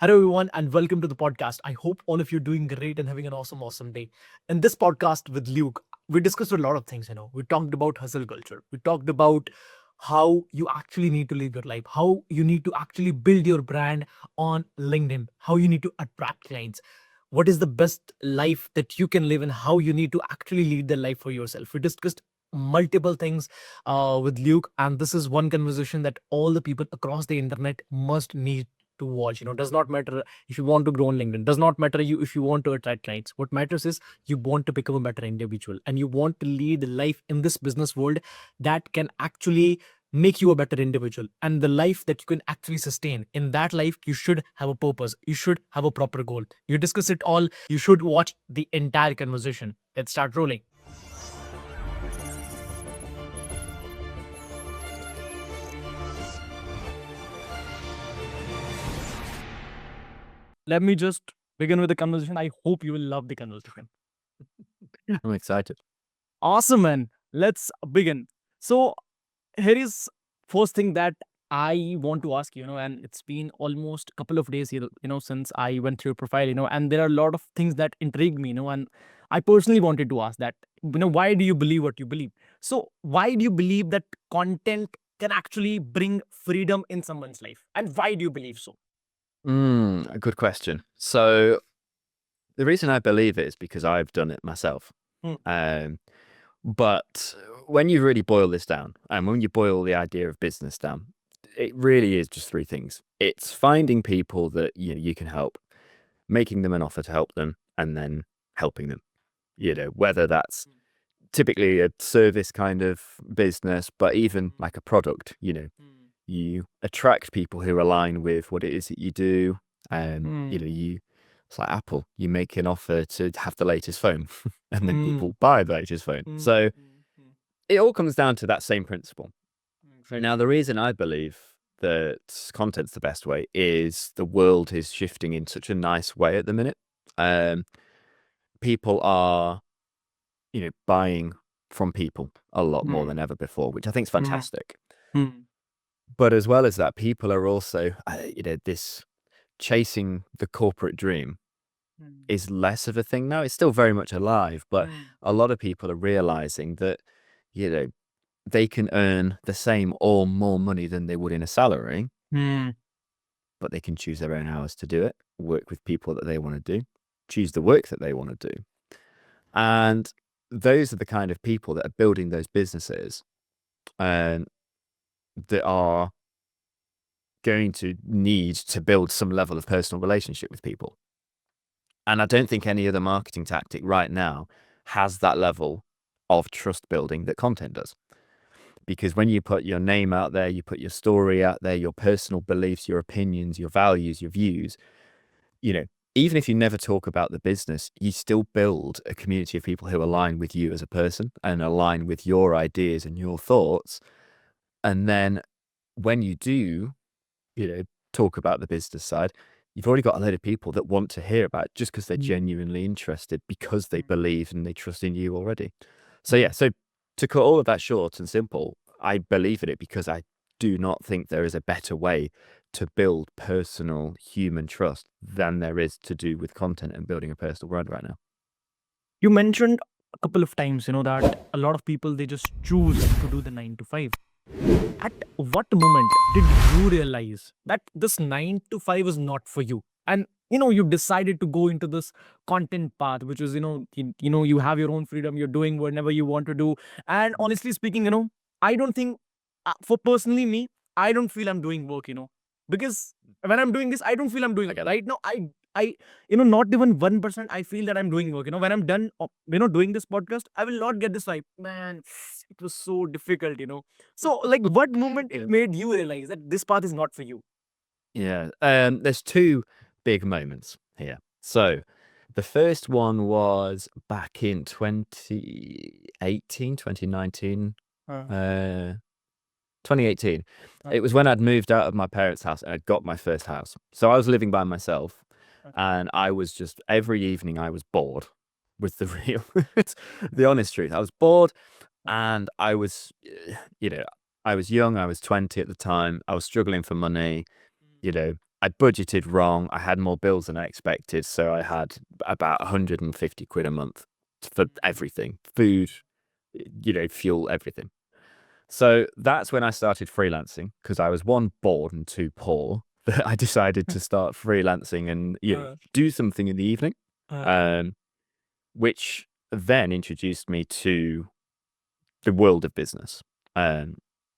Hello, everyone, and welcome to the podcast. I hope all of you are doing great and having an awesome, awesome day. In this podcast with Luke, we discussed a lot of things. We talked about hustle culture. We talked about how you actually need to live your life, how you need to actually build your brand on LinkedIn, how you need to attract clients, what is the best life that you can live, and how you need to actually lead the life for yourself. We discussed multiple things with Luke, and this is one conversation that all the people across the internet must need to watch. Does not matter if you want to grow on LinkedIn, does not matter you if you want to attract clients. What matters is you want to become a better individual and you want to lead a life in this business world that can actually make you a better individual, and the life that you can actually sustain. In that life, you should have a purpose, you should have a proper goal. You discuss it all. You should watch the entire conversation. Let's start rolling. Let me just begin with the conversation. I hope you will love the conversation. I'm excited. Awesome, man. Let's begin. So here is first thing that I want to ask and it's been almost a couple of days here, since I went through your profile, and there are a lot of things that intrigue me, and I personally wanted to ask that, why do you believe what you believe? So why do you believe that content can actually bring freedom in someone's life? And why do you believe so? A good question. So the reason I believe it is because I've done it myself. Hmm. But when you really boil this down, and when you boil the idea of business down, it really is just three things. It's finding people that you can help, making them an offer to help them, and then helping them. Whether that's typically a service kind of business, but even like a product, you attract people who align with what it is that you do. It's like Apple, you make an offer to have the latest phone and then people buy the latest phone. So it all comes down to that same principle. Now, the reason I believe that content's the best way is the world is shifting in such a nice way at the minute. People are, buying from people a lot more than ever before, which I think is fantastic. But as well as that, people are also, this chasing the corporate dream is less of a thing now. It's still very much alive, but a lot of people are realizing that, they can earn the same or more money than they would in a salary, but they can choose their own hours to do it, work with people that they want to do, choose the work that they want to do. And those are the kind of people that are building those businesses that are going to need to build some level of personal relationship with people. And I don't think any other marketing tactic right now has that level of trust building that content does. Because when you put your name out there, you put your story out there, your personal beliefs, your opinions, your values, your views, even if you never talk about the business, you still build a community of people who align with you as a person and align with your ideas and your thoughts. And then when you do, talk about the business side, you've already got a load of people that want to hear about it just because they're genuinely interested, because they believe and they trust in you already. So to cut all of that short and simple, I believe in it because I do not think there is a better way to build personal human trust than there is to do with content and building a personal brand right now. You mentioned a couple of times, that a lot of people, they just choose to do the 9 to 5. At what moment did you realize that this 9 to 5 is not for you? And you decided to go into this content path, which is, you have your own freedom, you're doing whatever you want to do. And honestly speaking, I don't think, for personally me, I don't feel I'm doing work, because when I'm doing this, I don't feel I'm doing it right now. I not even 1% I feel that I'm doing work. When I'm done doing this podcast, I will not get this vibe, man. It was so difficult. So like, what moment it made you realize that this path is not for you? Yeah. There's two big moments here. So the first one was back in 2018, 2019, Uh, 2018. It was when I'd moved out of my parents' house and I'd got my first house. So I was living by myself, and I was just, every evening I was bored, with the real, the honest truth. I was bored, and I was, I was young. I was 20 at the time. I was struggling for money. I'd budgeted wrong. I had more bills than I expected. So I had about 150 quid a month for everything, food, fuel, everything. So that's when I started freelancing, because I was, one, bored, and two, poor. That I decided to start freelancing and do something in the evening, which then introduced me to the world of business. I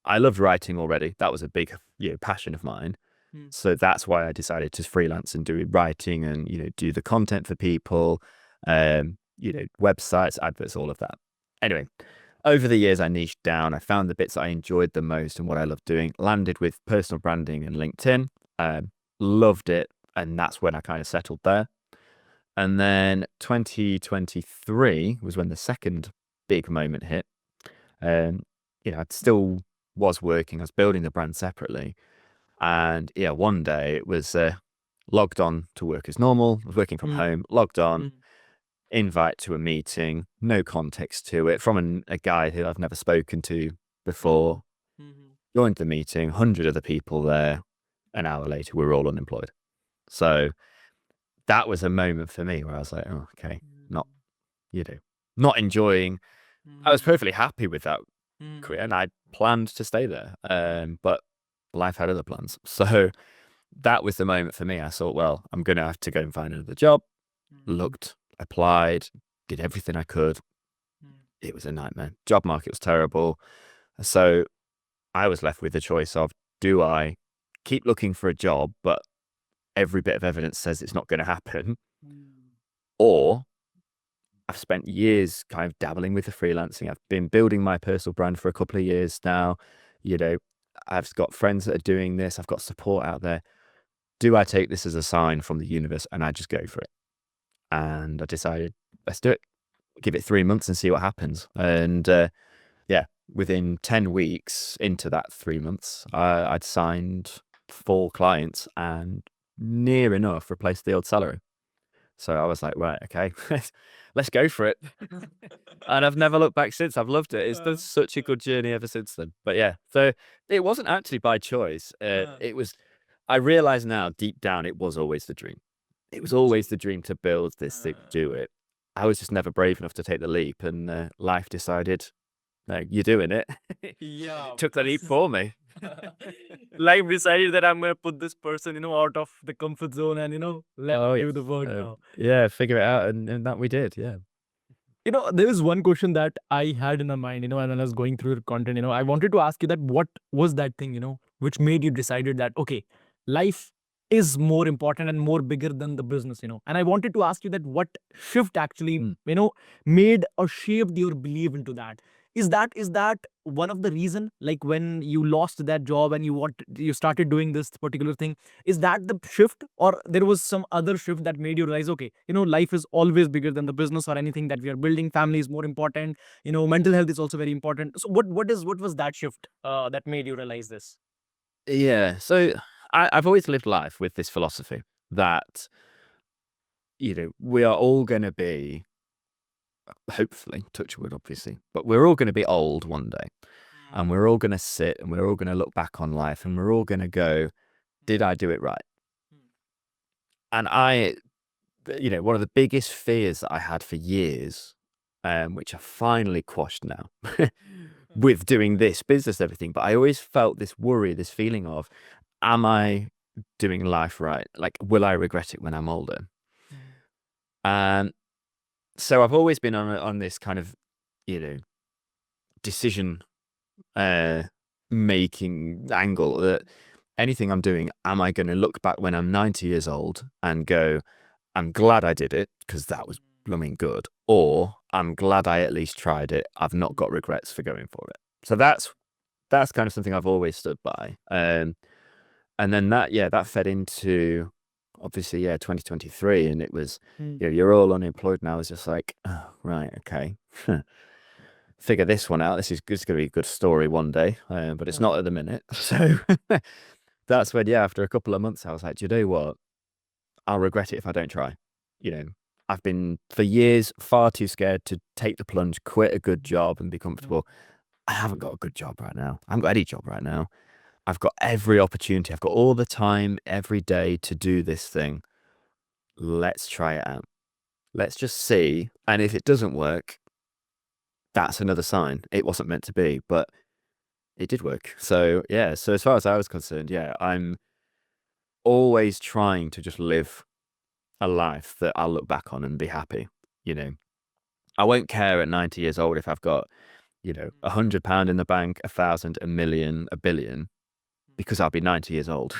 loved writing already. That was a big passion of mine. So that's why I decided to freelance and do writing and do the content for people, websites, adverts, all of that. Anyway, over the years, I niched down. I found the bits that I enjoyed the most and what I loved doing. Landed with personal branding and LinkedIn. Loved it, and that's when I kind of settled there. And then 2023 was when the second big moment hit. I still was working. I was building the brand separately. And one day it was logged on to work as normal. I was working from home, logged on, invite to a meeting, no context to it, from a guy who I've never spoken to before. Joined the meeting, 100 other people there. An hour later, we were all unemployed. So that was a moment for me where I was like, oh, okay, not enjoying. I was perfectly happy with that career, and I planned to stay there. But life had other plans. So that was the moment for me. I thought, well, I'm going to have to go and find another job. Looked, applied, did everything I could. It was a nightmare. Job market was terrible. So I was left with the choice of, do I keep looking for a job, but every bit of evidence says it's not going to happen? Or I've spent years kind of dabbling with the freelancing. I've been building my personal brand for a couple of years now. I've got friends that are doing this. I've got support out there. Do I take this as a sign from the universe and I just go for it? And I decided, let's do it. Give it 3 months and see what happens. And within 10 weeks into that 3 months, I'd signed 4 clients and near enough replaced the old salary. So I was like, right, okay, let's go for it. And I've never looked back since. I've loved it. It's been such a good journey ever since then. But yeah, so it wasn't actually by choice. It was, I realize now deep down, it was always the dream. It was always the dream to build this thing, do it. I was just never brave enough to take the leap, and life decided, no, you're doing it. Took the leap for me. Life decided that I'm going to put this person, out of the comfort zone and, let do the work now. Yeah, figure it out. And that we did. Yeah. There is one question that I had in my mind, and when I was going through the content, I wanted to ask you that what was that thing, which made you decided that, okay, life is more important and more bigger than the business. And I wanted to ask you that what shift actually, made or shaped your belief into that. Is that one of the reason, like when you lost that job and you started doing this particular thing, is that the shift, or there was some other shift that made you realize, okay, life is always bigger than the business or anything that we are building, family is more important, mental health is also very important. So what was that shift that made you realize this? Yeah. So I've always lived life with this philosophy that, we are all going to be, hopefully, touch wood, obviously, but we're all going to be old one day, and we're all going to sit and we're all going to look back on life and we're all going to go, did I do it right? And one of the biggest fears that I had for years, which I finally quashed now with doing this business, everything, but I always felt this worry, this feeling of, am I doing life right? Like, will I regret it when I'm older? And so I've always been on this kind of, decision making angle, that anything I'm doing, am I going to look back when I'm 90 years old and go, I'm glad I did it because that was blooming good, or I'm glad I at least tried it. I've not got regrets for going for it. So that's kind of something I've always stood by. And then that fed into, obviously, 2023, and it was, you're all unemployed now. It's just like, oh, right, okay. Figure this one out. This is going to be a good story one day, but it's not at the minute. So that's when, after a couple of months, I was like, do you know what? I'll regret it if I don't try. I've been for years far too scared to take the plunge, quit a good job and be comfortable. I haven't got a good job right now. I haven't got any job right now. I've got every opportunity. I've got all the time every day to do this thing. Let's try it out. Let's just see. And if it doesn't work, that's another sign. It wasn't meant to be, but it did work. So yeah, so as far as I was concerned, yeah, I'm always trying to just live a life that I'll look back on and be happy. You know, I won't care at 90 years old if I've got, £100 in the bank, 1,000, a million, a billion, because I'll be 90 years old.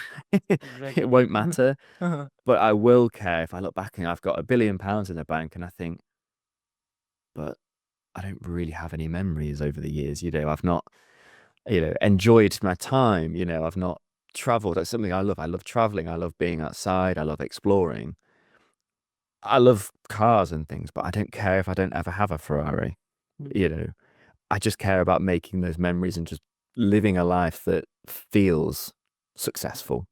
It won't matter. But I will care if I look back and I've got £1 billion in the bank and I think, but I don't really have any memories over the years. I've not, enjoyed my time. I've not traveled. That's something I love. I love traveling. I love being outside. I love exploring. I love cars and things, but I don't care if I don't ever have a Ferrari. I just care about making those memories and just living a life that feels successful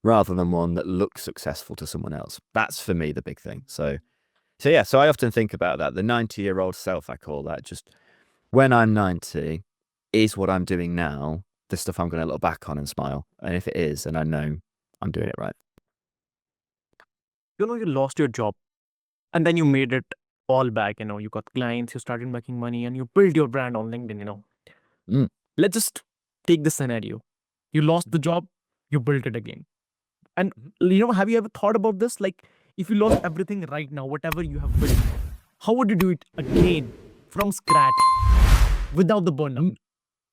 rather than one that looks successful to someone else. That's for me the big thing. So yeah, so I often think about that. The 90-year-old self, I call that. Just when I'm 90, is what I'm doing now the stuff I'm going to look back on and smile? And if it is, then I know I'm doing it right. You lost your job and then you made it all back. You got clients, you started making money, and you built your brand on LinkedIn. Mm. Let's just take this scenario. You lost the job, you built it again. And have you ever thought about this? Like, if you lost everything right now, whatever you have built, how would you do it again from scratch without the burnout?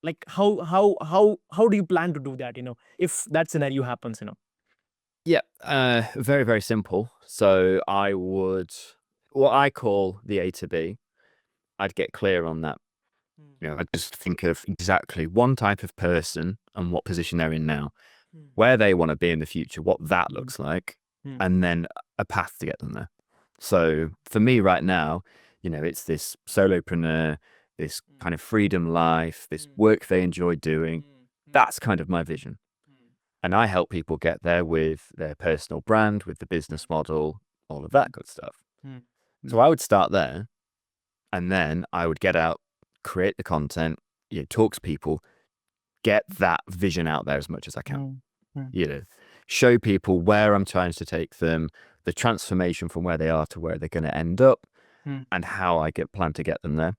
Like, how do you plan to do that? If that scenario happens, Yeah, very, very simple. So I would, what I call the A to B, I'd get clear on that. I'd just think of exactly one type of person and what position they're in now, where they want to be in the future, what that looks like, and then a path to get them there. So for me right now, it's this solopreneur, this kind of freedom life, this work they enjoy doing. That's kind of my vision. And I help people get there with their personal brand, with the business model, all of that good stuff. So I would start there, and then I would get out, create the content, talk to people, get that vision out there as much as I can. Show people where I'm trying to take them, the transformation from where they are to where they're going to end up, and how I plan to get them there.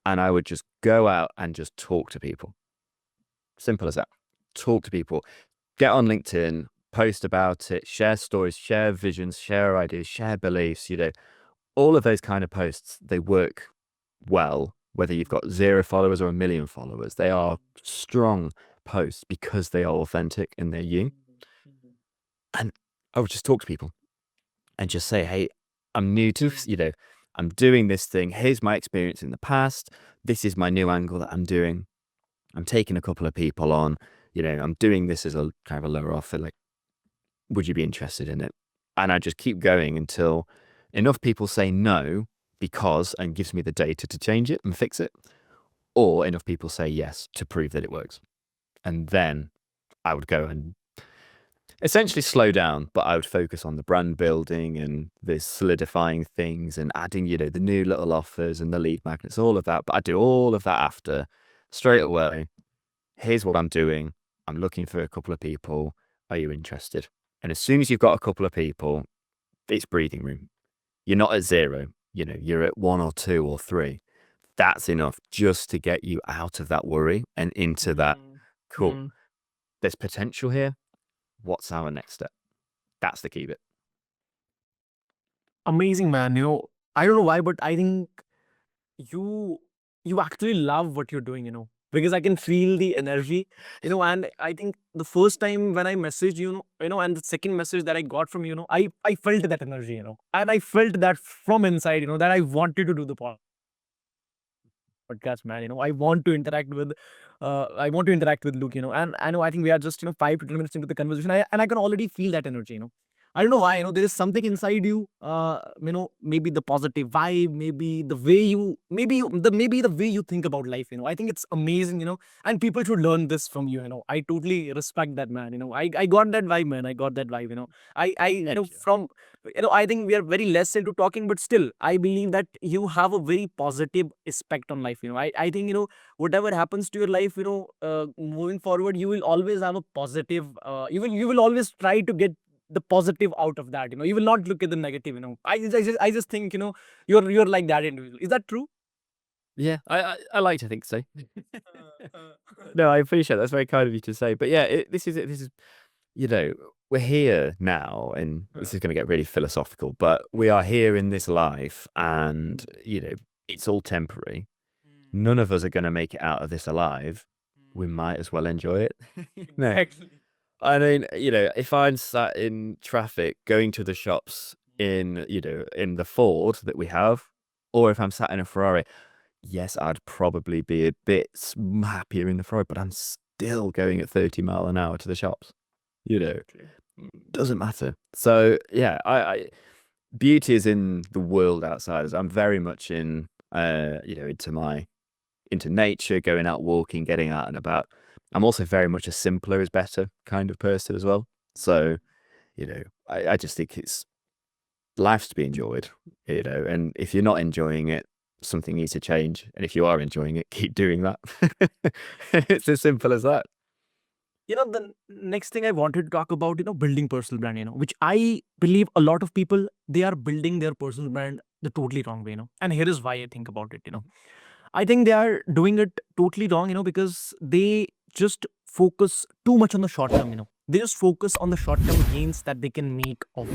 And I would just go out and just talk to people. Simple as that. Talk to people. Get on LinkedIn, post about it, share stories, share visions, share ideas, share beliefs. All of those kind of posts, they work well, whether you've got 0 followers or 1 million followers. They are strong posts because they are authentic and they're you. And I would just talk to people and just say, hey, I'm new to, I'm doing this thing. Here's my experience in the past. This is my new angle that I'm doing. I'm taking a couple of people on, I'm doing this as a kind of a lower offer. Like, would you be interested in it? And I just keep going until enough people say no because, and gives me the data to change it and fix it, or enough people say yes to prove that it works. And then I would go and essentially slow down, but I would focus on the brand building and this solidifying things and adding, the new little offers and the lead magnets, all of that. But I do all of that after, straight away. Here's what I'm doing. I'm looking for a couple of people. Are you interested? And as soon as you've got a couple of people, it's breathing room. You're not at 0, you're at 1 or 2 or 3. That's enough just to get you out of that worry and into that, cool, there's potential here. What's our next step? That's the key bit. Amazing, man. I don't know why, but I think you actually love what you're doing, because I can feel the energy, and I think the first time when I messaged you, and the second message that I got from you, I felt that energy, and I felt that from inside, that I wanted to do the podcast, man. I want to interact with Luke, and I know I think we are just 5 to 10 minutes into the conversation, and I can already feel that energy, I don't know why, there is something inside you, maybe the positive vibe, maybe the way you, maybe the way you think about life, I think it's amazing, and people should learn this from you, I totally respect that, man, I got that vibe, man, I got that vibe, Thank you. from, I think we are very less into talking, but still, I believe that you have a very positive aspect on life, I think, whatever happens to your life, moving forward, you will always have a positive, you will always try to get the positive out of that, you will not look at the negative, I just think, you're like that individual. Is that true? Yeah, I like to think so. No, I appreciate that. That's very kind of you to say. But yeah, this is we're here now, and this is going to get really philosophical, but we are here in this life, and it's all temporary. None of us are going to make it out of this alive. We might as well enjoy it. No. Exactly. I mean, if I'm sat in traffic going to the shops in the Ford that we have, or if I'm sat in a Ferrari, yes, I'd probably be a bit happier in the Ferrari, but I'm still going at 30 miles an hour to the shops. Doesn't matter. So yeah, I beauty is in the world outside us. I'm very much in into nature, going out walking, getting out and about. I'm also very much a simpler is better kind of person as well. So, I just think it's life's to be enjoyed, and if you're not enjoying it, something needs to change. And if you are enjoying it, keep doing that. It's as simple as that. The next thing I wanted to talk about, building personal brand, which I believe a lot of people, they are building their personal brand the totally wrong way, and here is why I think about it, I think they are doing it totally wrong, because they just focus too much on the short term, They just focus on the short term gains that they can make of,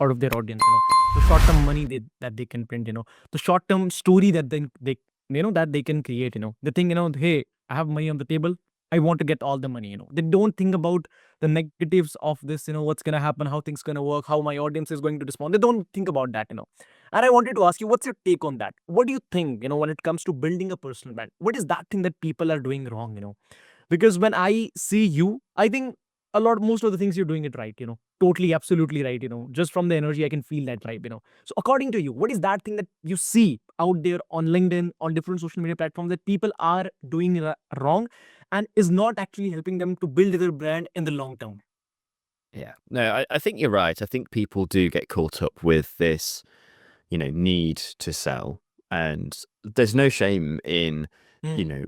out of their audience, The short term money that they can print, The short term story that they that they can create, They think, hey, I have money on the table. I want to get all the money, They don't think about the negatives of this, what's going to happen, how things going to work, how my audience is going to respond. They don't think about that, And I wanted to ask you, what's your take on that? What do you think, when it comes to building a personal brand? What is that thing that people are doing wrong, Because when I see you, I think most of the things you're doing it right, totally, absolutely right, Just from the energy, I can feel that vibe, So according to you, what is that thing that you see out there on LinkedIn, on different social media platforms that people are doing wrong and is not actually helping them to build their brand in the long term? Yeah. No, I think you're right. I think people do get caught up with this, need to sell. And there's no shame in,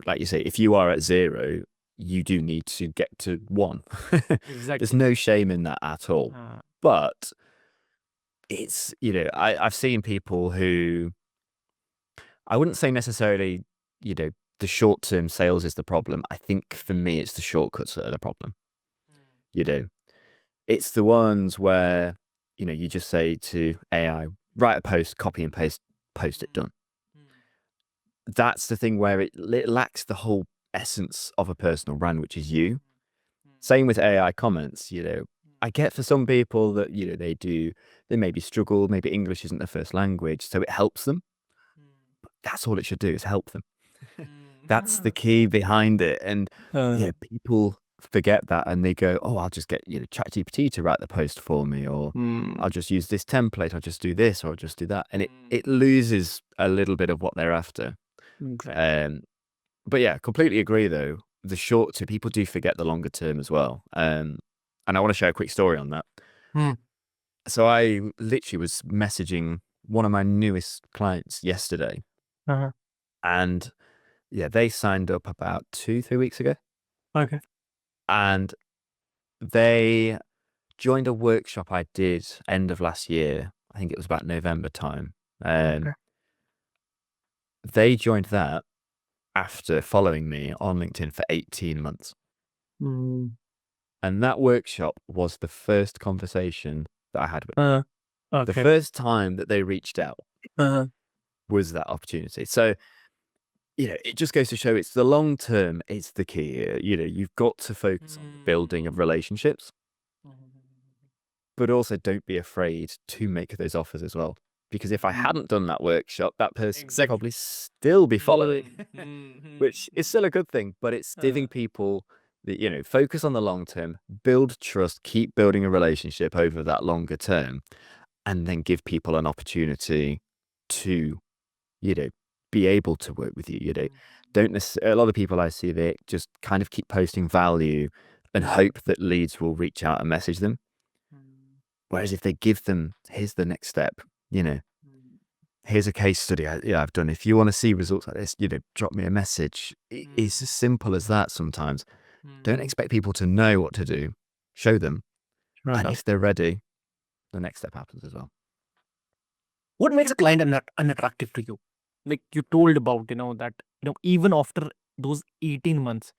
like you say, if you are at 0, you do need to get to 1. Exactly. There's no shame in that at all. But it's, I've seen people who, I wouldn't say necessarily, the short-term sales is the problem. I think for me, it's the shortcuts that are the problem. It's the ones where, you just say to AI, write a post, copy and paste, post it, done. That's the thing where it lacks the whole essence of a personal brand, which is you. Same with AI comments, I get for some people that, they maybe struggle, maybe English isn't their first language, so it helps them. But that's all it should do, is help them. That's the key behind it. And people forget that, and they go, oh, I'll just get ChatGPT to write the post for me, or I'll just use this template, I'll just do this, or I'll just do that, and it loses a little bit of what they're after. But yeah, completely agree though. The short term, people do forget the longer term as well. And I want to share a quick story on that. So I literally was messaging one of my newest clients yesterday, and yeah, they signed up about 2-3 weeks ago. Okay. And they joined a workshop I did end of last year. I think it was about November time. They joined that after following me on LinkedIn for 18 months. And that workshop was the first conversation that I had with them. The first time that they reached out was that opportunity. So, it just goes to show it's the long term, it's the key here. You've got to focus on the building of relationships, but also don't be afraid to make those offers as well. Because if I hadn't done that workshop, that person would probably still be following, which is still a good thing, but it's giving people Focus on the long term, build trust, keep building a relationship over that longer term, and then give people an opportunity to, be able to work with you. Don't necessarily, a lot of people I see, they just kind of keep posting value and hope that leads will reach out and message them. Whereas if they give them, here's the next step, here's a case study I've done. If you want to see results like this, drop me a message. It's as simple as that sometimes. Don't expect people to know what to do. Show them. And if they're ready, the next step happens as well. What makes a client unattractive to you? Like you told about, that, even after those 18 months,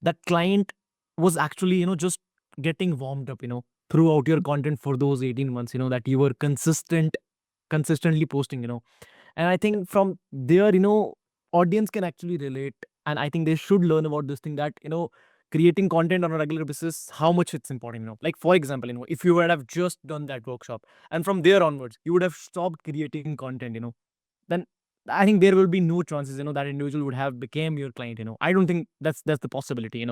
that client was actually, just getting warmed up, throughout your content for those 18 months, that you were consistently posting, and I think from there, audience can actually relate, and I think they should learn about this thing, that creating content on a regular basis, how much it's important. Like for example, if you would have just done that workshop and from there onwards you would have stopped creating content, then I think there will be no chances, that individual would have became your client. I don't think that's the possibility.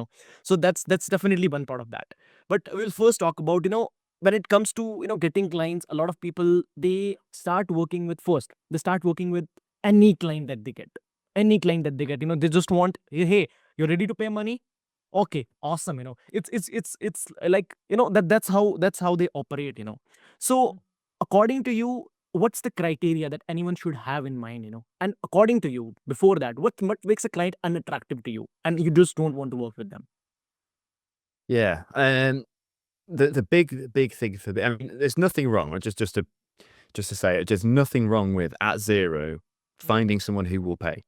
So that's definitely one part of that. But we'll first talk about, when it comes to, getting clients, a lot of people, they start working with any client that they get. Any client that they get, they just want, hey, you're ready to pay money? Okay, awesome. It's like, that's how they operate. So according to you, what's the criteria that anyone should have in mind? And according to you, before that, what makes a client unattractive to you and you just don't want to work with them? Yeah. The big thing for me, I mean, there's nothing wrong. Just to say it, there's nothing wrong with at zero finding someone who will pay.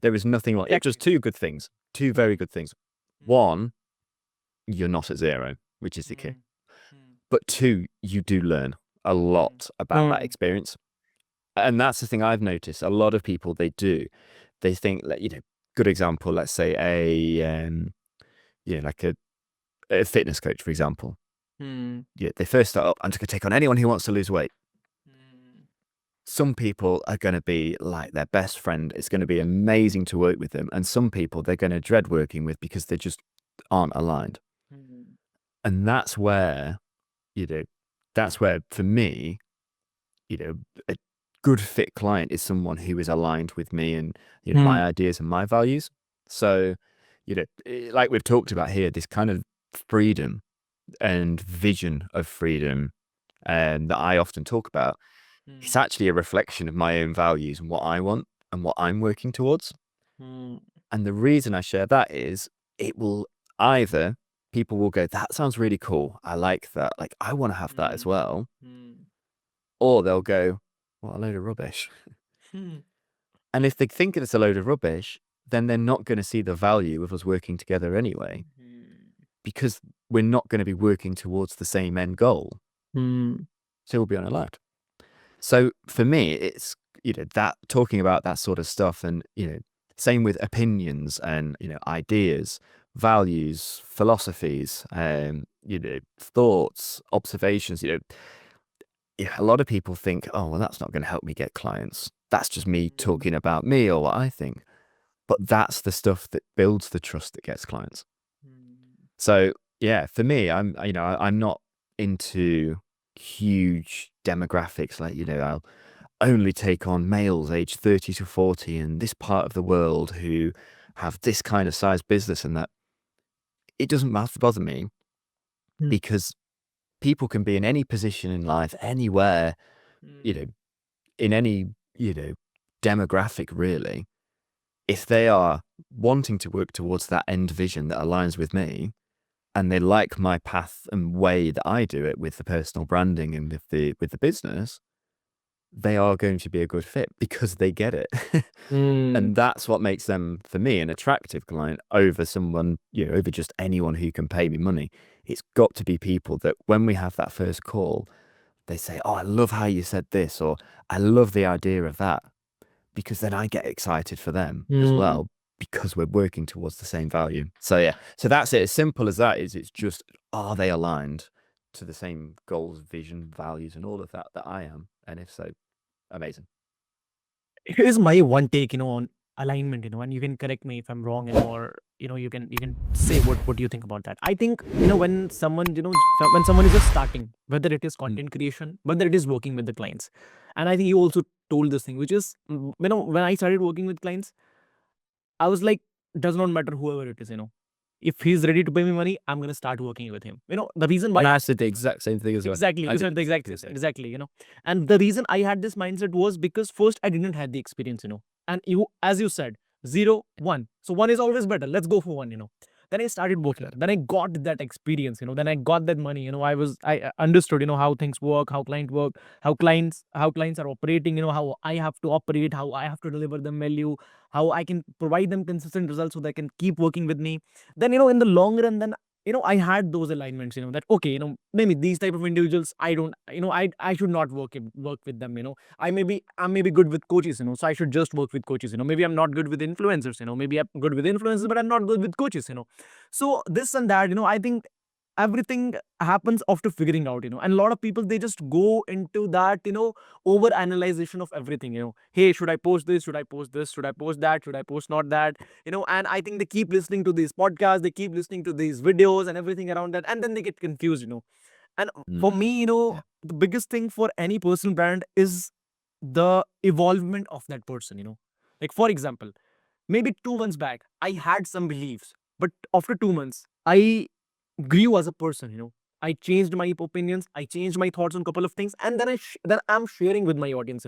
There is nothing wrong. Just two good things, two very good things. One, you're not at zero, which is the key. But two, you do learn a lot about that experience. And that's the thing I've noticed. A lot of people, they think that, good example, let's say like a fitness coach, for example. Yeah, they first start up, I'm just going to take on anyone who wants to lose weight. Some people are going to be like their best friend. It's going to be amazing to work with them. And some people they're going to dread working with because they just aren't aligned. And that's where, for me, a good fit client is someone who is aligned with me and, my ideas and my values. So, like we've talked about here, this kind of freedom and vision of freedom that I often talk about, it's actually a reflection of my own values and what I want and what I'm working towards. And the reason I share that is it will either people will go, that sounds really cool. I like that. Like, I want to have that as well. Or they'll go, what a load of rubbish. And if they think it's a load of rubbish, then they're not going to see the value of us working together anyway, because we're not going to be working towards the same end goal. So we'll be unaligned. So for me, it's, that talking about that sort of stuff and, same with opinions and, ideas, values, philosophies, thoughts, observations, a lot of people think, oh, well, that's not going to help me get clients. That's just me talking about me or what I think. But that's the stuff that builds the trust that gets clients. So yeah, for me, I'm not into huge demographics like, I'll only take on males aged 30 to 40 in this part of the world who have this kind of size business, and that it doesn't bother me because people can be in any position in life, anywhere, in any, demographic really. If they are wanting to work towards that end vision that aligns with me, and they like my path and way that I do it with the personal branding and with the business, they are going to be a good fit because they get it. And that's what makes them, for me, an attractive client over someone, over just anyone who can pay me money. It's got to be people that when we have that first call, they say, oh, I love how you said this, or I love the idea of that, because then I get excited for them as well, because we're working towards the same value. So yeah, so that's it. As simple as that is, it's just, are they aligned to the same goals, vision, values, and all of that I am? And if so, amazing. Here's my one take, on alignment, and you can correct me if I'm wrong, or you can say what you think about that. I think when someone when someone is just starting, whether it is content creation, whether it is working with the clients, and I think you also told this thing, which is when I started working with clients, I was like, does not matter whoever it is, if he's ready to pay me money, I'm gonna start working with him. The reason And why I said the exact same thing as well. exactly I you said did the exact exactly the same. exactly, and the reason I had this mindset was because first I didn't have the experience, and you, as you said, 0 1, so one is always better, let's go for one. Then I started working, then I got that experience, then I got that money, I understood how things work, how clients work, how clients are operating, how I have to operate, how I have to deliver them value, how I can provide them consistent results so they can keep working with me. Then in the long run, then I had those alignments, that okay, maybe these type of individuals, I don't, I should not work with them. I'm maybe good with coaches, so I should just work with coaches. Maybe I'm not good with influencers, maybe I'm good with influencers, but I'm not good with coaches. So this and that, I think everything happens after figuring out, and a lot of people, they just go into that, over analyzation of everything. Hey, should I post this, should I post this, should I post that, should I post not that, and I think they keep listening to these podcasts, they keep listening to these videos and everything around that, and then they get confused. And for me, the biggest thing for any personal brand is the evolvement of that person. Like, for example, maybe 2 months back, I had some beliefs, but after 2 months, I grew as a person. I changed my opinions, I changed my thoughts on a couple of things, and then then I'm sharing with my audience.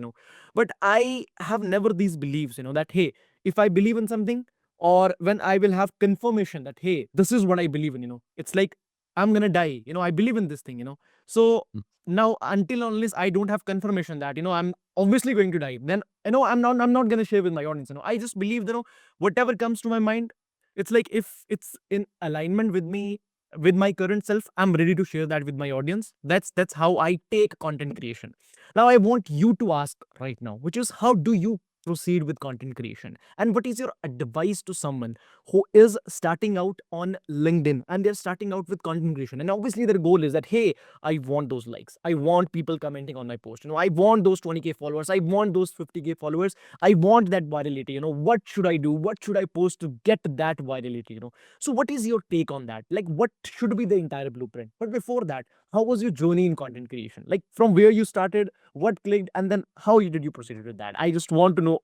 But I have never these beliefs, that hey, if I believe in something, or when I will have confirmation that hey, this is what I believe in, it's like I'm gonna die. I believe in this thing. So now, until unless I don't have confirmation that I'm obviously going to die, then I'm not gonna share with my audience. I just believe whatever comes to my mind, it's like if it's in alignment with me, with my current self, I'm ready to share that with my audience. That's how I take content creation. Now I want you to ask right now, which is, how do you proceed with content creation, and what is your advice to someone who is starting out on LinkedIn, and they're starting out with content creation, and obviously their goal is that hey, I want those likes, I want people commenting on my post, I want those 20K followers, I want those 50K followers, I want that virality. What should I do, what should I post to get that virality? So what is your take on that? Like, what should be the entire blueprint? But before that, how was your journey in content creation? Like, from where you started, what clicked, and then how did you proceed with that? I just want to know,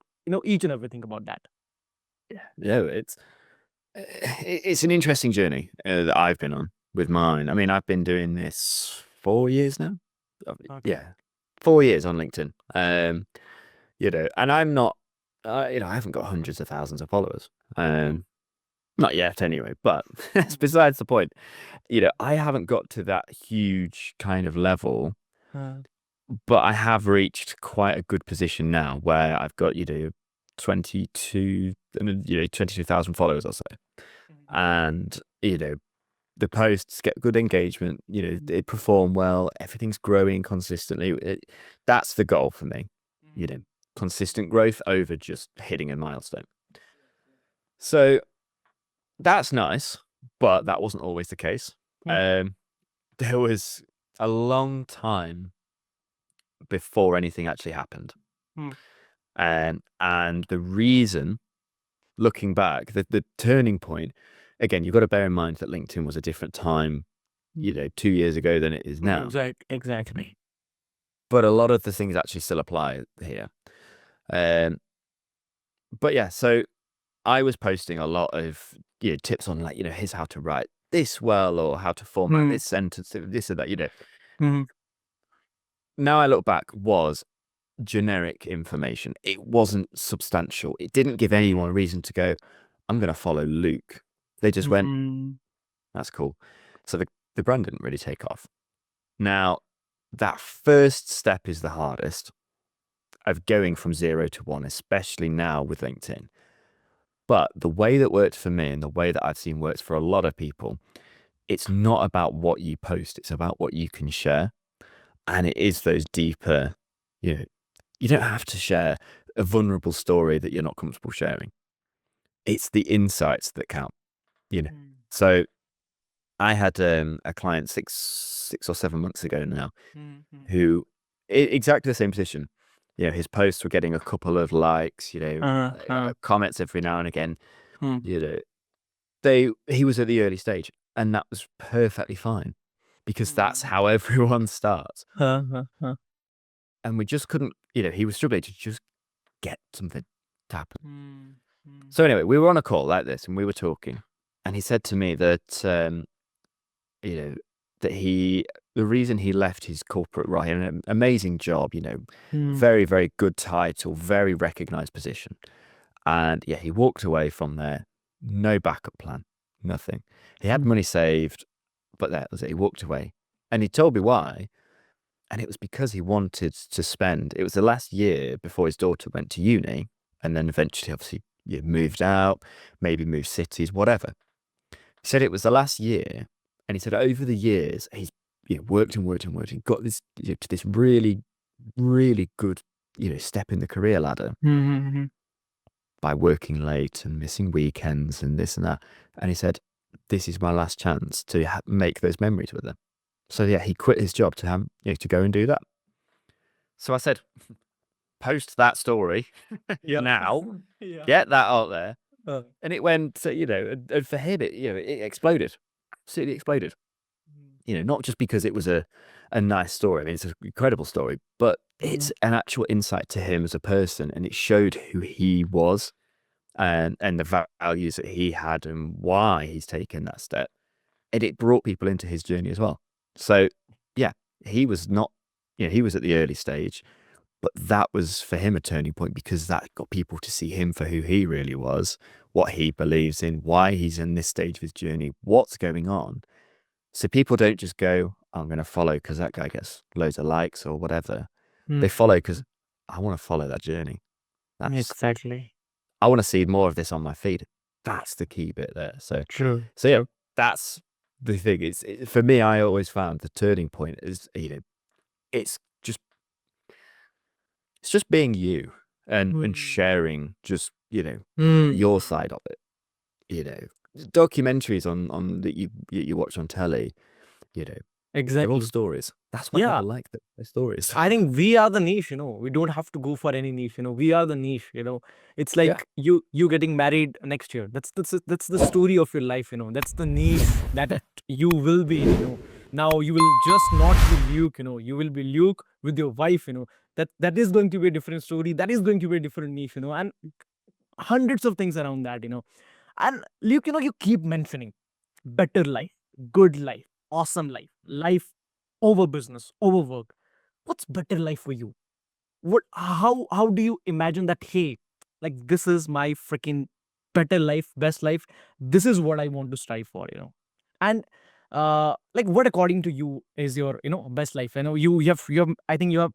each and everything about that. Yeah, it's an interesting journey that I've been on with mine. I mean, I've been doing this 4 years now. Okay. Yeah, 4 years on LinkedIn. And I'm not, I haven't got hundreds of thousands of followers. Not yet, anyway. But that's besides the point. I haven't got to that huge kind of level, but I have reached quite a good position now where I've got 22,000 followers or so, and the posts get good engagement. They perform well. Everything's growing consistently. That's the goal for me. Consistent growth over just hitting a milestone. So that's nice, but that wasn't always the case. There was a long time before anything actually happened. And the reason, looking back, the turning point, again, you've got to bear in mind that LinkedIn was a different time, 2 years ago than it is now. Exactly. But a lot of the things actually still apply here. But yeah, so I was posting a lot of tips on, like, here's how to write this well, or how to format this sentence, this or that. Now I look back, was generic information. It wasn't substantial. It didn't give anyone a reason to go, I'm going to follow Luke. They just went, that's cool. So the brand didn't really take off. Now, that first step is the hardest, of going from 0 to 1, especially now with LinkedIn. But the way that worked for me, and the way that I've seen works for a lot of people, it's not about what you post, it's about what you can share. And it is those deeper, you don't have to share a vulnerable story that you're not comfortable sharing. It's the insights that count. So I had a client six or 7 months ago now, who, exactly the same position. his posts were getting a couple of likes, comments every now and again. He was at the early stage, and that was perfectly fine, because that's how everyone starts. And we just couldn't, he was struggling to just get something to happen. So anyway, we were on a call like this, and we were talking, and he said to me that, the reason he left his corporate role, an amazing job, very, very good title, very recognized position. And yeah, he walked away from there, no backup plan, nothing. He had money saved, but that was it. He walked away, and he told me why. And it was because he wanted to spend, it was the last year before his daughter went to uni, and then eventually, obviously, moved out, maybe moved cities, whatever. He said it was the last year, and he said over the years, he's worked and worked and worked, and got this to this really, really good, step in the career ladder by working late and missing weekends and this and that. And he said, this is my last chance to make those memories with them. So yeah, he quit his job to have, to go and do that. So I said, post that story now, get that out there. And it went, and for him, it exploded, absolutely exploded. Not just because it was a nice story. I mean, it's an incredible story, but it's an actual insight to him as a person, and it showed who he was and the values that he had and why he's taken that step. And it brought people into his journey as well. So yeah, he was not, he was at the early stage, but that was for him a turning point, because that got people to see him for who he really was, what he believes in, why he's in this stage of his journey, what's going on. So people don't just go, I'm going to follow because that guy gets loads of likes or whatever. They follow because I want to follow that journey. Exactly. I want to see more of this on my feed. That's the key bit there. So True. So yeah, that's the thing. For me, I always found the turning point is, it's just being you and sharing just, your side of it. Documentaries on that you watch on telly, they're Exactly. all stories. That's why Yeah. people like the stories. I think we are the niche, we don't have to go for any niche, we are the niche, it's like you getting married next year. That's the story of your life, that's the niche that you will be in, now you will just not be Luke, you will be Luke with your wife, that is going to be a different story, that is going to be a different niche, and hundreds of things around that, and Luke, you keep mentioning better life, good life, awesome life over business, over work. What's better life for you? How do you imagine that, hey, like this is my freaking better life, best life, this is what I want to strive for, and like what according to you is your best life? I know you have I think you have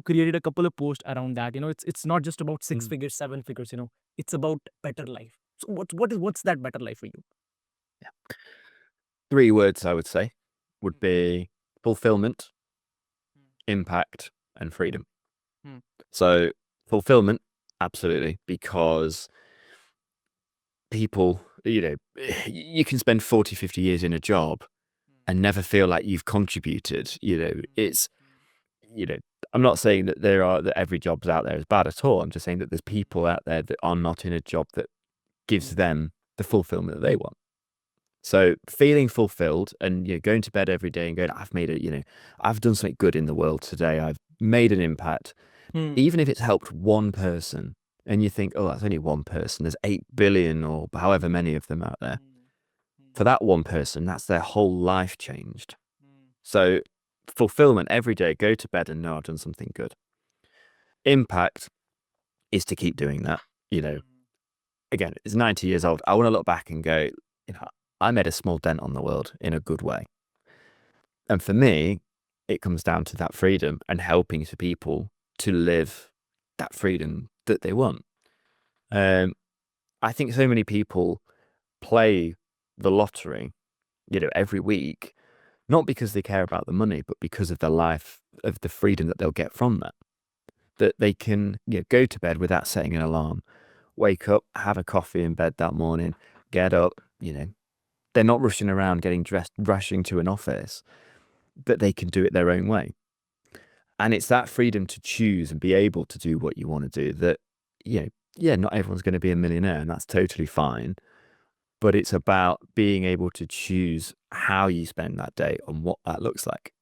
created a couple of posts around that. It's not just about six figures, seven figures, it's about better life. So what's that better life for you? 3 words I would say would be fulfillment, impact, and freedom. So fulfillment, absolutely, because people, you can spend 40, 50 years in a job and never feel like you've contributed. It's, I'm not saying that that every job's out there is bad at all. I'm just saying that there's people out there that are not in a job that gives them the fulfillment that they want. So feeling fulfilled and going to bed every day and going, I've made it, I've done something good in the world today. I've made an impact. Even if it's helped one person, and you think, oh, that's only one person. There's 8 billion or however many of them out there. For that one person, that's their whole life changed. So fulfillment every day, go to bed and know I've done something good. Impact is to keep doing that. Again, it's 90 years old. I want to look back and go, I made a small dent on the world in a good way. And for me, it comes down to that freedom and helping for people to live that freedom that they want. I think so many people play the lottery, every week, not because they care about the money, but because of their life, of the freedom that they'll get from that. That they can go to bed without setting an alarm, wake up, have a coffee in bed that morning, get up, they're not rushing around getting dressed, rushing to an office, but they can do it their own way. And it's that freedom to choose and be able to do what you want to do that, not everyone's going to be a millionaire, and that's totally fine. But it's about being able to choose how you spend that day and what that looks like.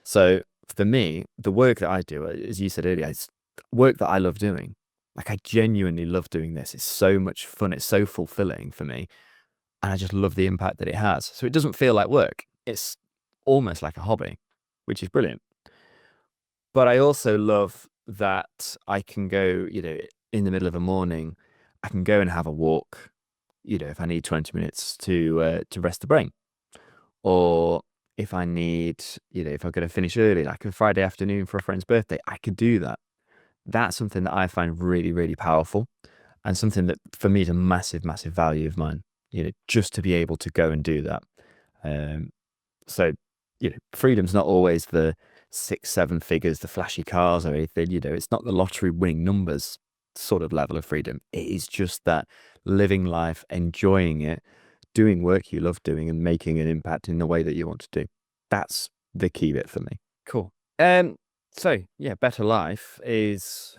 So for me, the work that I do, as you said earlier, it's work that I love doing. Like, I genuinely love doing this. It's so much fun. It's so fulfilling for me. And I just love the impact that it has. So it doesn't feel like work. It's almost like a hobby, which is brilliant. But I also love that I can go, in the middle of a morning, I can go and have a walk, if I need 20 minutes to rest the brain. Or if I need, if I'm going to finish early, like a Friday afternoon for a friend's birthday, I could do that. That's something that I find really, really powerful, and something that for me is a massive, massive value of mine, just to be able to go and do that. So, freedom's not always the 6-7 figures, the flashy cars or anything, it's not the lottery winning numbers sort of level of freedom. It is just that living life, enjoying it, doing work you love doing, and making an impact in the way that you want to do. That's the key bit for me. Cool. So yeah, better life is,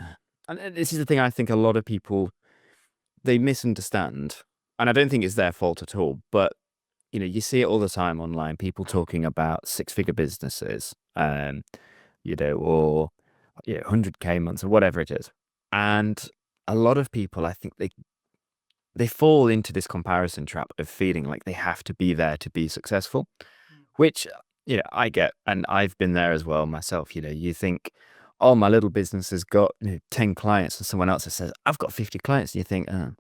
and this is the thing I think a lot of people, they misunderstand, and I don't think it's their fault at all, but you see it all the time online, people talking about 6-figure businesses, or 100K months or whatever it is. And a lot of people, I think they fall into this comparison trap of feeling like they have to be there to be successful, which, I get, and I've been there as well myself. You think, oh, my little business has got 10 clients, and someone else says, I've got 50 clients. And you think, I'm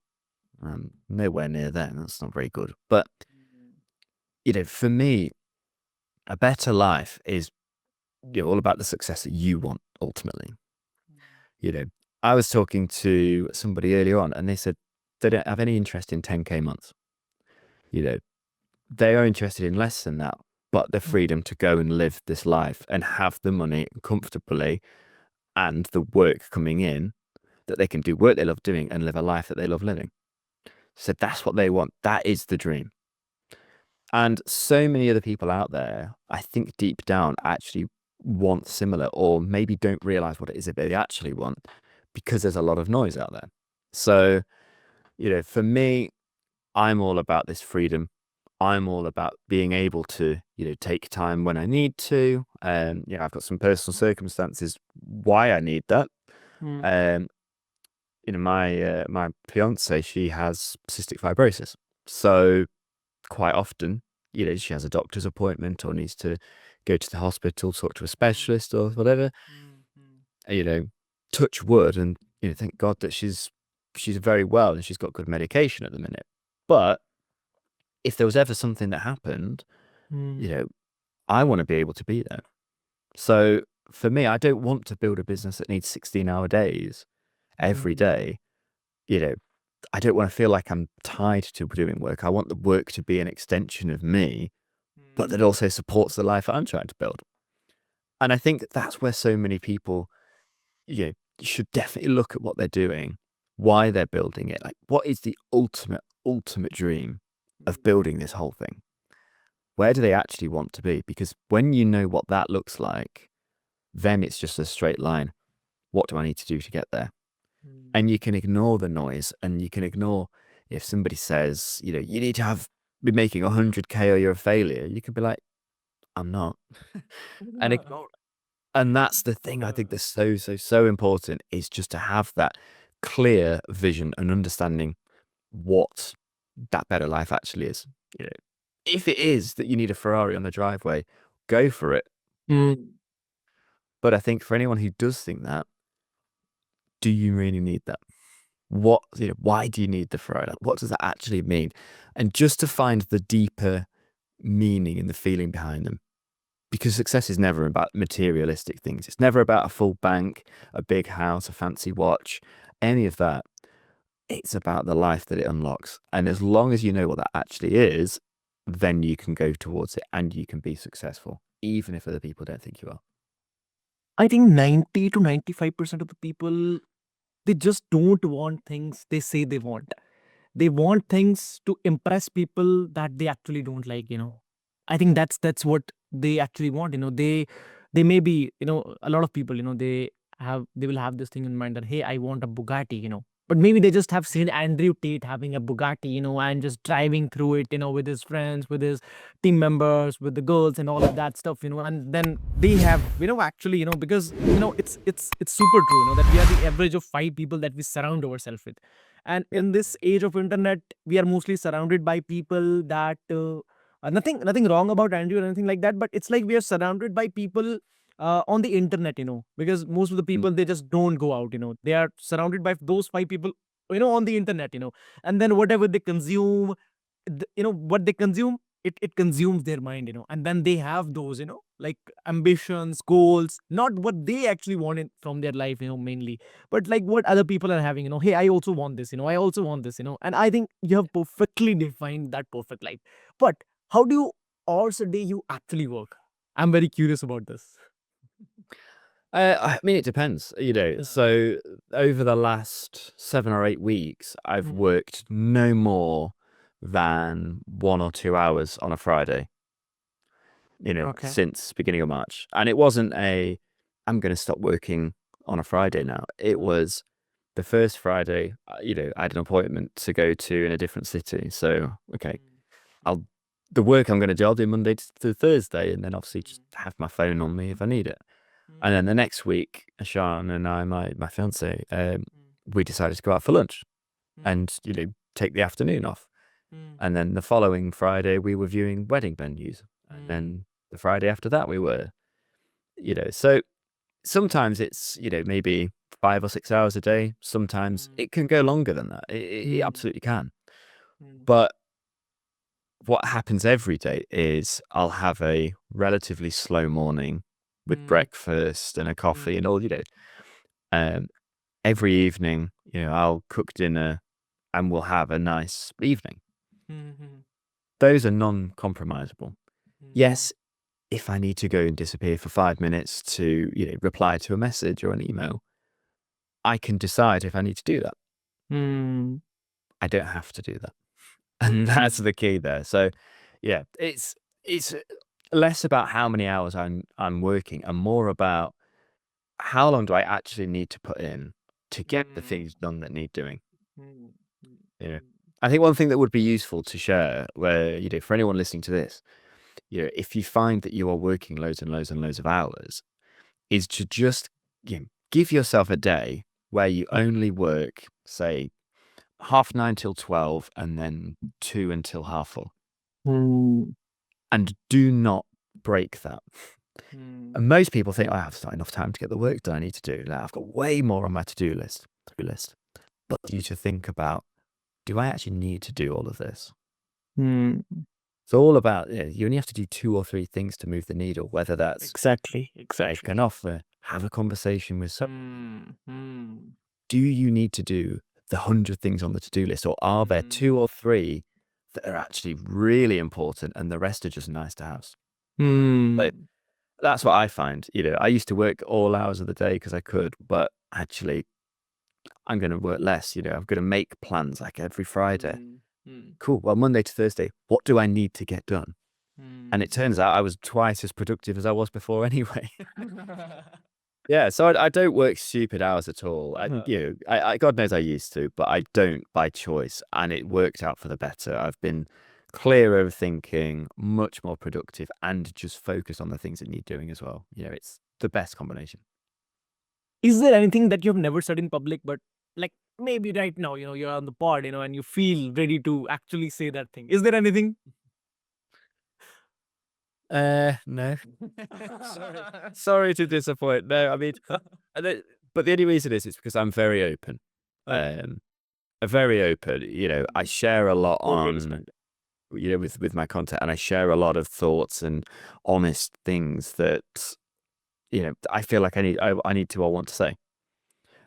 nowhere near that. That's not very good. But, for me, a better life is all about the success that you want ultimately. I was talking to somebody earlier on, and they said they don't have any interest in 10K months. They are interested in less than that, but the freedom to go and live this life and have the money comfortably and the work coming in, that they can do work they love doing and live a life that they love living. So that's what they want. That is the dream. And so many other people out there, I think deep down, actually want similar, or maybe don't realize what it is that they actually want, because there's a lot of noise out there. So, for me, I'm all about this freedom. I'm all about being able to, take time when I need to. I've got some personal circumstances why I need that. My fiance, she has cystic fibrosis. So quite often, she has a doctor's appointment or needs to go to the hospital, talk to a specialist or whatever. Touch wood, and thank God that she's very well and she's got good medication at the minute. But if there was ever something that happened, I want to be able to be there. So for me, I don't want to build a business that needs 16-hour days every day. I don't want to feel like I'm tied to doing work. I want the work to be an extension of me, but that also supports the life I'm trying to build. And I think that's where so many people, should definitely look at what they're doing, why they're building it. Like, what is the ultimate dream of building this whole thing? Where do they actually want to be? Because when you know what that looks like, then it's just a straight line. What do I need to do to get there? And you can ignore the noise, and you can ignore if somebody says, you need to be making 100K or you're a failure. You could be like, I'm not. And ignore it. And that's the thing I think that's so important, is just to have that clear vision and understanding what that better life actually is. If it is that you need a Ferrari on the driveway, go for it. But I think for anyone who does think that, do you really need that? Why do you need the Ferrari? Like, what does that actually mean? And just to find the deeper meaning and the feeling behind them. Because success is never about materialistic things. It's never about a full bank, a big house, a fancy watch, any of that. It's about the life that it unlocks. And as long as you know what that actually is, then you can go towards it and you can be successful, even if other people don't think you are. I think 90 to 95% of the people, they just don't want things they say they want. They want things to impress people that they actually don't like. I think that's what they actually want. they may be, a lot of people, they will have this thing in mind that, hey, I want a Bugatti, but maybe they just have seen Andrew Tate having a Bugatti, and just driving through it, with his friends, with his team members, with the girls and all of that stuff, and then they have, actually, because, it's super true, that we are the average of 5 people that we surround ourselves with. And in this age of internet, we are mostly surrounded by people that, nothing wrong about Andrew or anything like that, but it's like we are surrounded by people on the internet, because most of the people, they just don't go out, they are surrounded by those 5 people, on the internet, and then whatever they consume, what they consume, it consumes their mind, and then they have those, like ambitions, goals, not what they actually wanted from their life, mainly, but like what other people are having, hey, I also want this, I also want this, and I think you have perfectly defined that perfect life. But how do you hours a day you actually work? I'm very curious about this. I mean, it depends, So over the last 7 or 8 weeks, I've worked no more than 1 or 2 hours on a Friday, Okay. since beginning of March. And it wasn't I'm going to stop working on a Friday now. It was the first Friday, I had an appointment to go to in a different city. So, okay, the work I'm going to do, I'll do Monday to Thursday, and then obviously just have my phone on me if I need it. And then the next week, Ashan and I, my fiance, we decided to go out for lunch and, take the afternoon off. And then the following Friday, we were viewing wedding venues. And then the Friday after that, we were, so sometimes it's, maybe 5 or 6 hours a day. Sometimes it can go longer than that. It absolutely can. But what happens every day is I'll have a relatively slow morning with breakfast and a coffee and all, every evening, I'll cook dinner and we'll have a nice evening. Those are non-compromisable. Yes, if I need to go and disappear for 5 minutes to, reply to a message or an email, I can decide if I need to do that. I don't have to do that. And that's the key there. So yeah, it's less about how many hours I'm working and more about how long do I actually need to put in to get the things done that need doing. I think one thing that would be useful to share, where, for anyone listening to this, if you find that you are working loads and loads and loads of hours, is to just give yourself a day where you only work, say, 9:30 till 12 and then 2 until 4:30. And do not break that. And most people think, I've not enough time to get the work done I need to do. Like, I've got way more on my to-do list. But you to think about, do I actually need to do all of this? It's all about, you only have to do 2 or 3 things to move the needle, whether that's Exactly. make an offer, have a conversation with someone. Do you need to do the 100 things on the to-do list, or are there 2 or 3 that are actually really important and the rest are just nice to have? Like, that's what I find. I used to work all hours of the day because I could, but actually I'm going to work less. I'm going to make plans like every Friday. Cool. Well, Monday to Thursday, what do I need to get done? And it turns out I was twice as productive as I was before anyway. Yeah, so I don't work stupid hours at all. I God knows I used to, but I don't by choice, and it worked out for the better. I've been clearer of thinking, much more productive, and just focus on the things that need doing as well. It's the best combination. Is there anything that you have never said in public, but like maybe right now, you're on the pod, and you feel ready to actually say that thing? Is there anything? No. Sorry to disappoint. No, I mean, but the only reason is because I'm very open. Very open. I share a lot on, with my content, and I share a lot of thoughts and honest things that, I feel like I need to or want to say.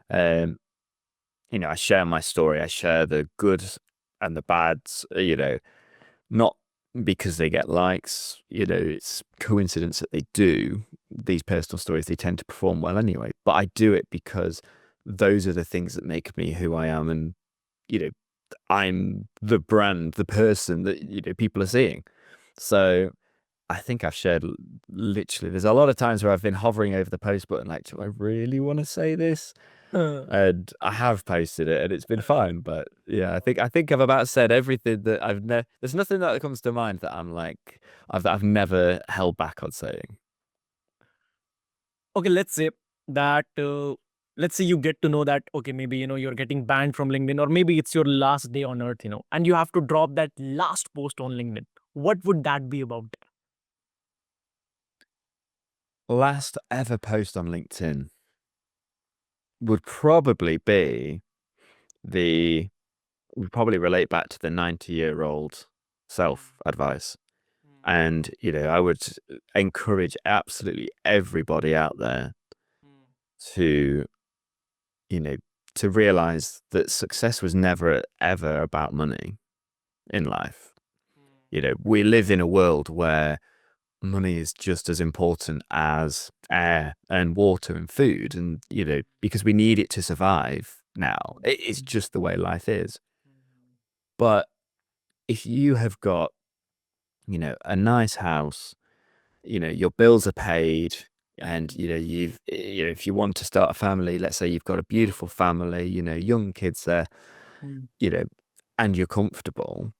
I share my story. I share the good and the bads. Not because they get likes, it's coincidence that they do. These personal stories, they tend to perform well anyway. But I do it because those are the things that make me who I am, and I'm the brand, the person that people are seeing. So I think I've shared literally, there's a lot of times where I've been hovering over the post button, like, do I really want to say this? And I have posted it and it's been fine. But yeah, I think I've about said everything that there's nothing that comes to mind that I'm like, I've never held back on saying. Okay, let's say that let's say you get to know that, okay, maybe you're getting banned from LinkedIn, or maybe it's your last day on earth, and you have to drop that last post on LinkedIn. What would that be about? Last ever post on LinkedIn would probably be would probably relate back to the 90-year-old self-advice. And, I would encourage absolutely everybody out there to, to realize that success was never, ever about money in life. We live in a world where money is just as important as air and water and food. And, because we need it to survive now, it's just the way life is. But if you have got, a nice house, your bills are paid, and if you want to start a family, let's say you've got a beautiful family, young kids there, and you're comfortable,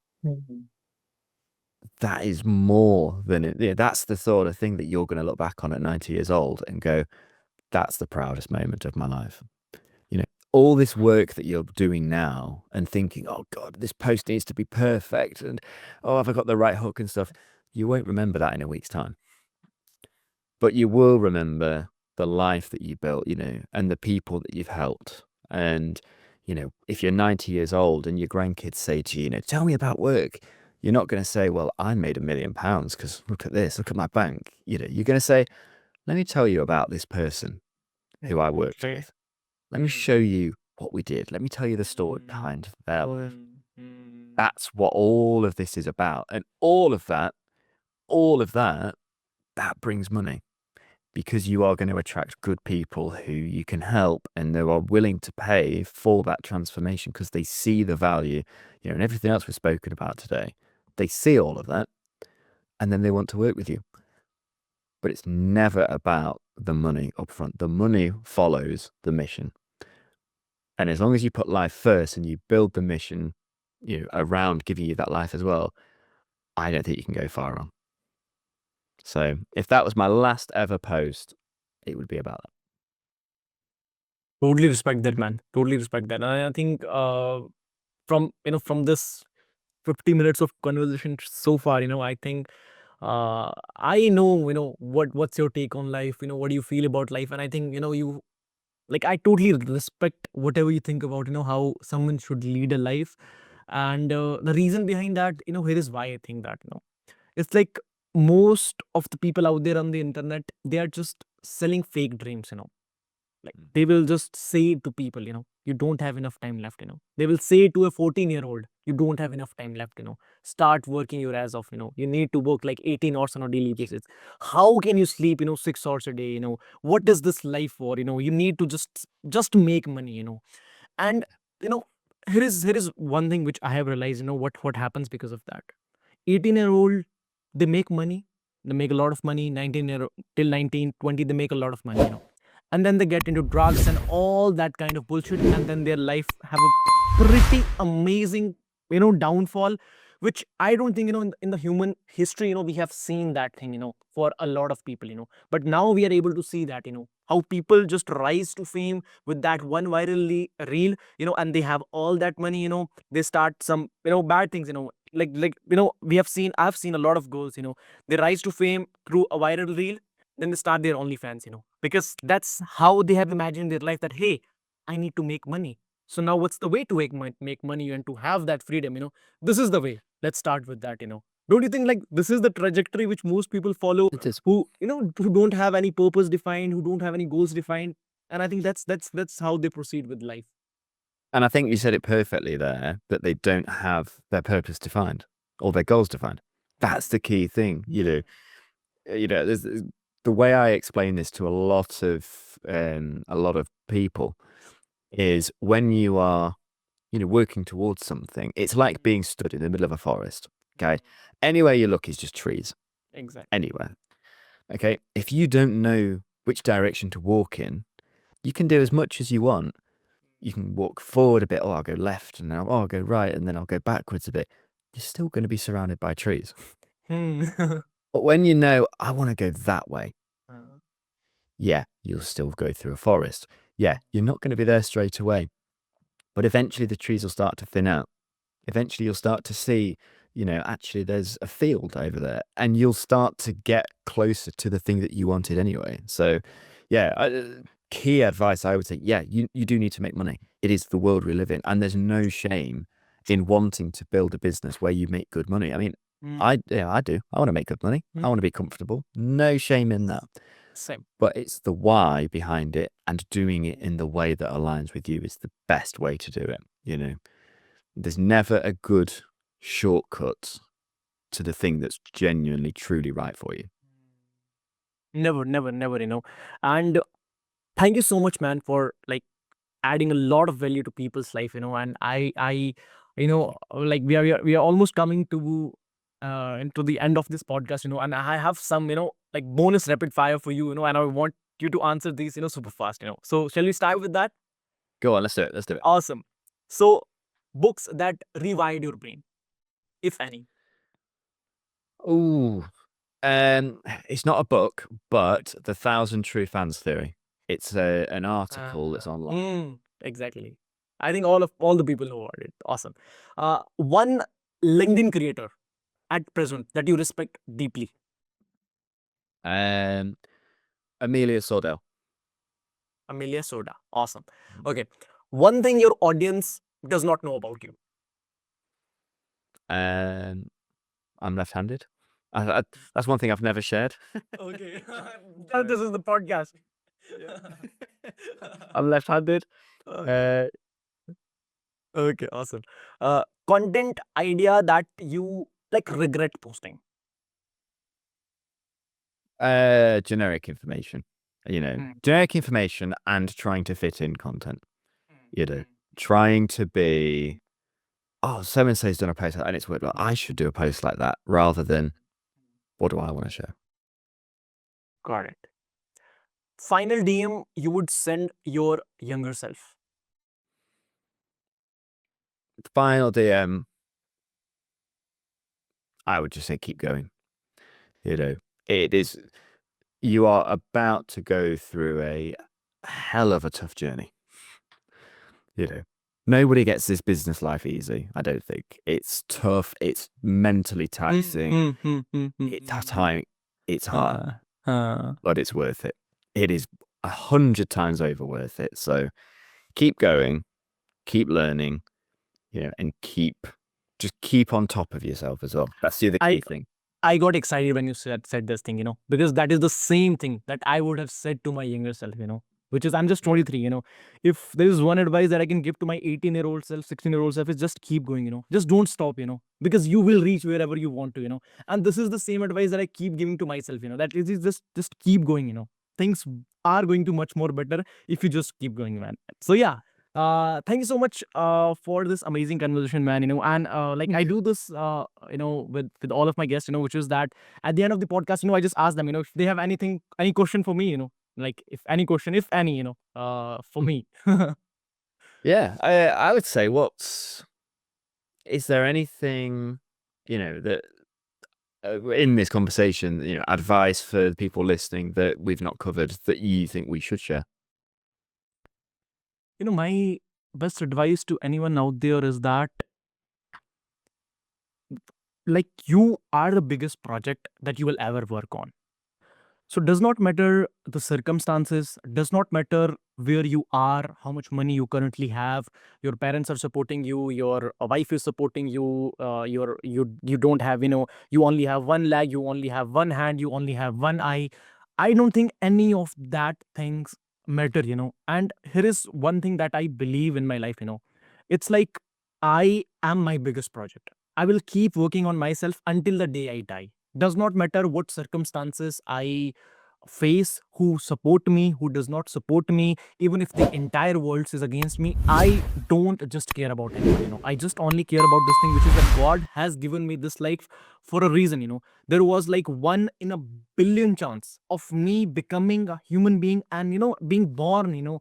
that is more than it. That's the sort of thing that you're going to look back on at 90 years old and go, that's the proudest moment of my life. All this work that you're doing now and thinking, oh God, this post needs to be perfect, and oh, have I got the right hook and stuff? You won't remember that in a week's time. But you will remember the life that you built, and the people that you've helped. And, if you're 90 years old and your grandkids say to you, tell me about work, you're not going to say, well, I made £1 million because look at this, look at my bank. You're going to say, let me tell you about this person who I worked with. Let me show you what we did. Let me tell you the story behind their life. That's what all of this is about. And all of that, that brings money, because you are going to attract good people who you can help, and they are willing to pay for that transformation because they see the value, and everything else we've spoken about today. They see all of that, and then they want to work with you. But it's never about the money up front. The money follows the mission. And as long as you put life first and you build the mission, around giving you that life as well, I don't think you can go far wrong. So if that was my last ever post, it would be about that. Totally respect that, man. Totally respect that. And I think from this 50 minutes of conversation so far, I think I know, what's your take on life, what do you feel about life? And I think, you like, I totally respect whatever you think about, how someone should lead a life. And the reason behind that, here is why I think that, it's like most of the people out there on the internet, they are just selling fake dreams, like they will just say to people, you don't have enough time left, they will say to a 14-year-old, you don't have enough time left, start working your ass off, you need to work like 18 hours on a daily basis. How can you sleep 6 hours a day? What is this life for? You need to just make money, and here is one thing which I have realized, what happens because of that. 18-year-old, they make money, they make a lot of money. 19 till 19 20, they make a lot of money, and then they get into drugs and all that kind of bullshit, and then their life have a pretty amazing downfall, which I don't think in the human history we have seen that thing for a lot of people, but now we are able to see that how people just rise to fame with that one viral reel, and they have all that money, they start some bad things, like I've seen a lot of girls, they rise to fame through a viral reel, then they start their OnlyFans, because that's how they have imagined their life, that hey, I need to make money. So now what's the way to make money and to have that freedom? This is the way. Let's start with that. Don't you think like this is the trajectory which most people follow, It is. who who don't have any purpose defined, who don't have any goals defined, and I think that's how they proceed with life. And I think you said it perfectly there, that they don't have their purpose defined or their goals defined. That's the key thing, there's the way I explain this to a lot of people is when you are, working towards something, it's like being stood in the middle of a forest. Okay. Anywhere you look is just trees. Exactly. anywhere. Okay, if you don't know which direction to walk in, you can do as much as you want. You can walk forward a bit, oh, I'll go left, and then I'll go right, and then I'll go backwards a bit. You're still going to be surrounded by trees. But when you know, I want to go that way, yeah, you'll still go through a forest. Yeah, you're not going to be there straight away. But eventually the trees will start to thin out. Eventually you'll start to see, actually there's a field over there, and you'll start to get closer to the thing that you wanted anyway. So, yeah, key advice I would say, yeah, you do need to make money. It is the world we live in, and there's no shame in wanting to build a business where you make good money. I mean, I do. I want to make good money. I want to be comfortable. No shame in that. Same. But it's the why behind it, and doing it in the way that aligns with you is the best way to do it. There's never a good shortcut to the thing that's genuinely, truly right for you. Never. And thank you so much, man, for like adding a lot of value to people's life, and I like we are almost coming to into the end of this podcast, and I have some, like bonus rapid fire for you, and I want you to answer these, super fast, so shall we start with that? Go on, let's do it. Awesome. So books that rewired your brain, if any. Ooh, it's not a book, but the 1,000 True Fans Theory. It's an article that's online. Exactly. I think all the people know about it. Awesome. One LinkedIn creator at present that you respect deeply. Amelia Sordell. Amelia Soda. Awesome. Okay. One thing your audience does not know about you. I'm left-handed. That's one thing I've never shared. Okay. This is the podcast. I'm left-handed. Okay, awesome. Content idea that you like regret posting. Generic information. Generic information and trying to fit in content. Trying to be, oh, so and so's done a post like that and it's weird. Like, I should do a post like that rather than what do I want to share? Got it. Final DM you would send your younger self. Final DM, I would just say keep going. It is, you are about to go through a hell of a tough journey. Nobody gets this business life easy, I don't think. It's tough, it's mentally taxing. At times, it's hard, but it's worth it. It is 100 times over worth it. So keep going, keep learning, and just keep on top of yourself as well. That's the other key thing. I got excited when you said this thing, because that is the same thing that I would have said to my younger self, which is I'm just 23, If there is one advice that I can give to my 18-year-old self, 16-year-old self, is just keep going, Just don't stop, because you will reach wherever you want to, And this is the same advice that I keep giving to myself, that is just keep going, Things are going to much more better if you just keep going, man. So yeah. Thank you so much for this amazing conversation, man. And like I do this, with all of my guests, which is that at the end of the podcast, I just ask them, if they have any question for me, like if any question, if any, for me. Yeah, I would say, is there anything, that in this conversation, advice for people listening that we've not covered that you think we should share? My best advice to anyone out there is that, like, you are the biggest project that you will ever work on. So does not matter the circumstances, does not matter where you are, how much money you currently have, your parents are supporting you, your wife is supporting you, you don't have, you only have one leg, you only have one hand, you only have one eye. I don't think any of that things matter, And here is one thing that I believe in my life, It's like I am my biggest project. I will keep working on myself until the day I die. Does not matter what circumstances I face, who support me, who does not support me, even if the entire world is against me, I don't just care about anyone. I just only care about this thing, which is that God has given me this life for a reason. There was like 1 in a billion chance of me becoming a human being and being born.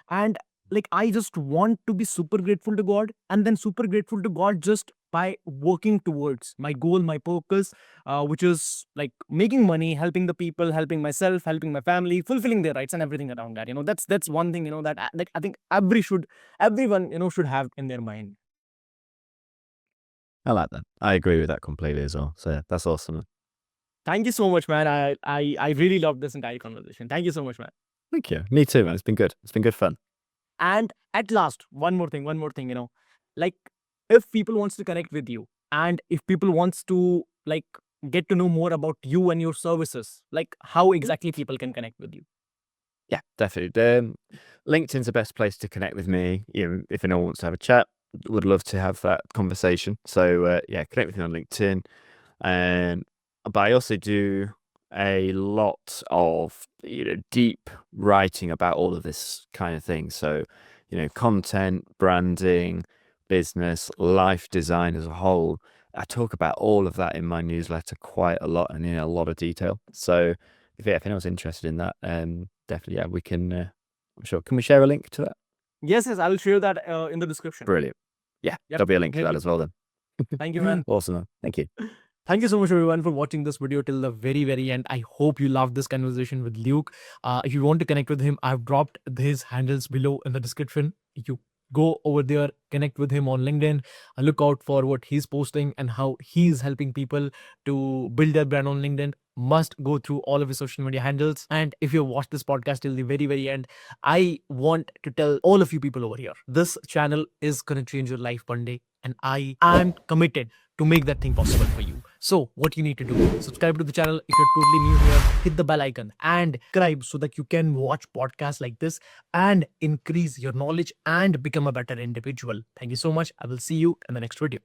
And like I just want to be super grateful to God, and then super grateful to God just by working towards my goal, my purpose, which is like making money, helping the people, helping myself, helping my family, fulfilling their rights and everything around that. That's one thing that I think everyone should have in their mind. I like that. I agree with that completely as well. So yeah, that's awesome. Thank you so much, man. I really loved this entire conversation. Thank you so much, man. Thank you. Me too, man. It's been good. It's been good fun. And at last, one more thing, like if people wants to connect with you, and if people wants to like get to know more about you and your services, like how exactly people can connect with you? Yeah, definitely. LinkedIn's the best place to connect with me. If anyone wants to have a chat, would love to have that conversation. So yeah, connect with me on LinkedIn. But I also do a lot of deep writing about all of this kind of thing. So content, branding, business, life design as a whole. I talk about all of that in my newsletter quite a lot and in a lot of detail. So if anyone's interested in that, definitely, yeah, we can. I'm sure. Can we share a link to that? Yes, I will share that in the description. Brilliant. Yeah, Yep, there'll be a link to that really. as well then. Thank you, man. Awesome, man. Thank you. Thank you so much, everyone, for watching this video till the very, very end. I hope you loved this conversation with Luke. If you want to connect with him, I've dropped his handles below in the description. You go over there, connect with him on LinkedIn, look out for what he's posting and how he's helping people to build their brand on LinkedIn. Must go through all of his social media handles. And if you watched this podcast till the very, very end, I want to tell all of you people over here, this channel is going to change your life one day. And I am committed to make that thing possible for you. So what you need to do, subscribe to the channel. If you're totally new here, hit the bell icon and subscribe so that you can watch podcasts like this and increase your knowledge and become a better individual. Thank you so much. I will see you in the next video.